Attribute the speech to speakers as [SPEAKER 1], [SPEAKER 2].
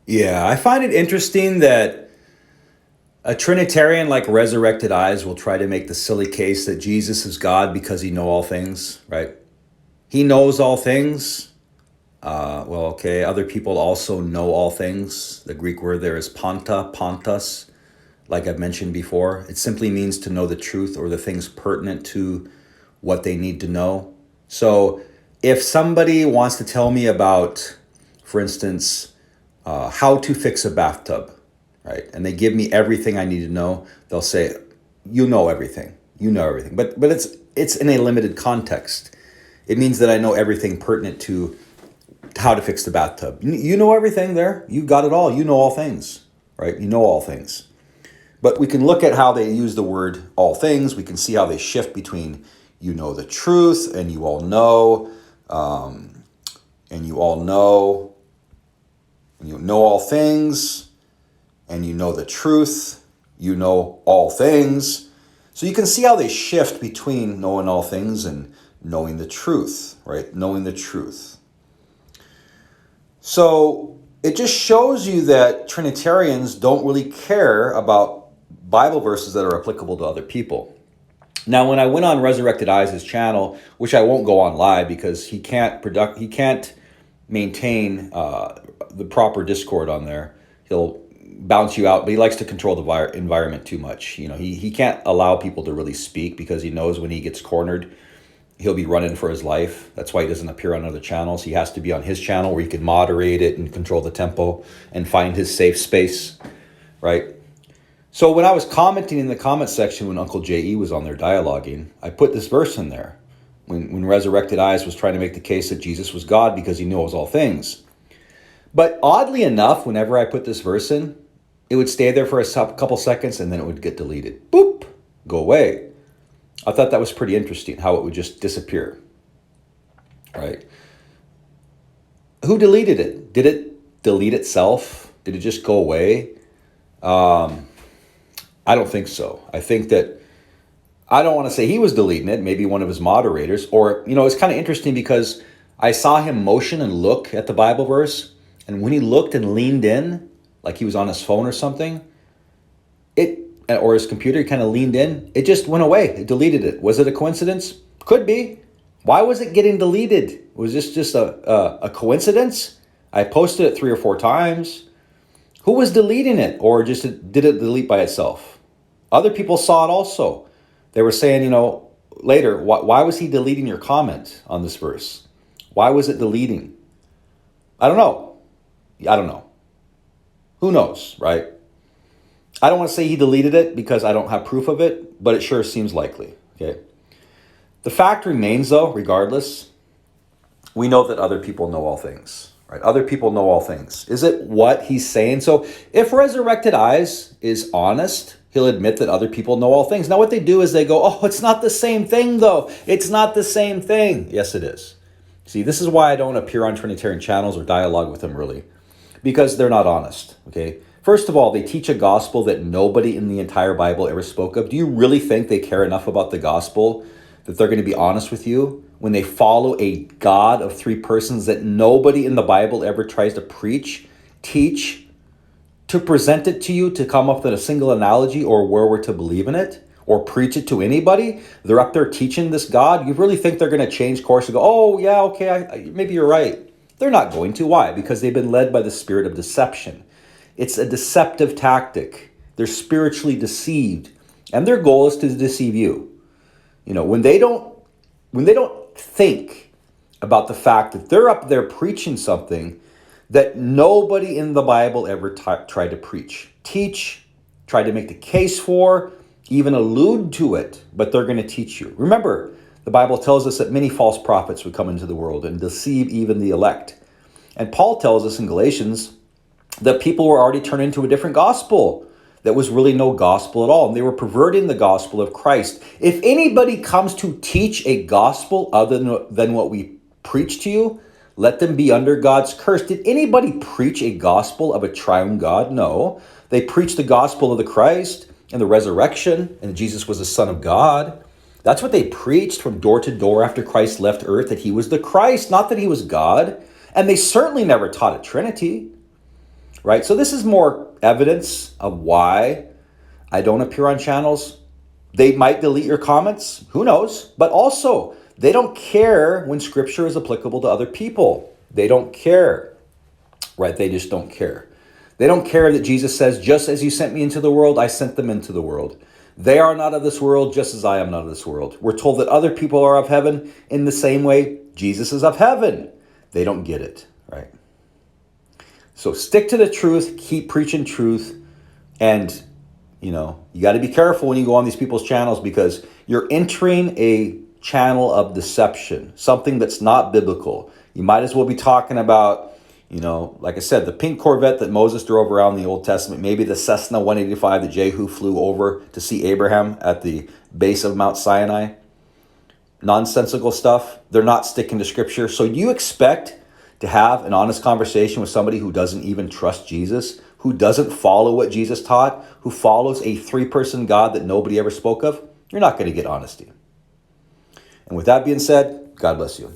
[SPEAKER 1] Yeah, I find it interesting that a Trinitarian like Resurrected Eyes will try to make the silly case that Jesus is God because he know all things, right? He knows all things. Well, okay, other people also know all things. The Greek word there is pantos, like I've mentioned before. It simply means to know the truth or the things pertinent to what they need to know. So if somebody wants to tell me about, for instance, how to fix a bathtub, right? And they give me everything I need to know. They'll say, "You know everything. You know everything." But it's in a limited context. It means that I know everything pertinent to how to fix the bathtub. You know everything there. You got it all. You know all things, right? You know all things. But we can look at how they use the word all things. We can see how they shift between you know the truth and you all know, and you all know, and you know all things, and you know the truth, you know all things. So you can see how they shift between knowing all things and knowing the truth, right? Knowing the truth. So it just shows you that Trinitarians don't really care about Bible verses that are applicable to other people. Now, when I went on Resurrected Eyes' channel, which I won't go on live because he can't maintain the proper Discord on there. He'll bounce you out, but he likes to control the environment too much. You know, he can't allow people to really speak because he knows when he gets cornered, he'll be running for his life. That's why he doesn't appear on other channels. He has to be on his channel where he can moderate it and control the tempo and find his safe space, right? So when I was commenting in the comment section when Uncle J.E. was on there dialoguing, I put this verse in there. When Resurrected Eyes was trying to make the case that Jesus was God because he knows all things. But oddly enough, whenever I put this verse in, it would stay there for a couple seconds and then it would get deleted. Boop, go away. I thought that was pretty interesting, how it would just disappear, right? Who deleted it? Did it delete itself? Did it just go away? I don't think so. I think that, I don't want to say he was deleting it, maybe one of his moderators, or, it's kind of interesting because I saw him motion and look at the Bible verse, and when he looked and leaned in, like he was on his phone or something, or his computer, he kind of leaned in, it just went away. It deleted it. Was it a coincidence? Could be. Why was it getting deleted? Was this just a coincidence? I posted it 3 or 4 times. Who was deleting it? Or just did it delete by itself? Other people saw it also. They were saying, later, why was he deleting your comment on this verse? Why was it deleting? I don't know. Who knows, right? I don't want to say he deleted it because I don't have proof of it, but it sure seems likely, okay? The fact remains, though, regardless, we know that other people know all things, right? Other people know all things. Is it what he's saying? So if Resurrected Eyes is honest, he'll admit that other people know all things. Now what they do is they go, oh, it's not the same thing, though. It's not the same thing. Yes, it is. See, this is why I don't appear on Trinitarian channels or dialogue with them, really, because they're not honest, okay? First of all, they teach a gospel that nobody in the entire Bible ever spoke of. Do you really think they care enough about the gospel that they're going to be honest with you when they follow a God of 3 persons that nobody in the Bible ever tries to preach, teach, to present it to you, to come up with a single analogy or where we're to believe in it or preach it to anybody? They're up there teaching this God. You really think they're going to change course and go, oh, yeah, okay, maybe you're right. They're not going to. Why? Because they've been led by the spirit of deception. It's a deceptive tactic. They're spiritually deceived, and their goal is to deceive you. When they don't think about the fact that they're up there preaching something that nobody in the Bible ever tried to preach, teach, tried to make the case for, even allude to it, but they're going to teach you. Remember, the Bible tells us that many false prophets would come into the world and deceive even the elect. And Paul tells us in Galatians that people were already turned into a different gospel that was really no gospel at all. And they were perverting the gospel of Christ. If anybody comes to teach a gospel other than what we preach to you, let them be under God's curse. Did anybody preach a gospel of a triune God? No. They preached the gospel of the Christ and the resurrection, and Jesus was the Son of God. That's what they preached from door to door after Christ left earth, that he was the Christ, not that he was God. And they certainly never taught a Trinity. right? So this is more evidence of why I don't appear on channels. They might delete your comments, who knows? But also, they don't care when scripture is applicable to other people. They don't care, right? They just don't care. They don't care that Jesus says, just as you sent me into the world, I sent them into the world. They are not of this world, just as I am not of this world. We're told that other people are of heaven in the same way Jesus is of heaven. They don't get it, right? So stick to the truth, keep preaching truth, and you got to be careful when you go on these people's channels, because you're entering a channel of deception, something that's not biblical. You might as well be talking about, like I said, the pink Corvette that Moses drove around the Old Testament, maybe the Cessna 185 that Jehu flew over to see Abraham at the base of Mount Sinai. Nonsensical stuff. They're not sticking to scripture. So you expect to have an honest conversation with somebody who doesn't even trust Jesus, who doesn't follow what Jesus taught, who follows a three-person God that nobody ever spoke of? You're not going to get honesty. And with that being said, God bless you.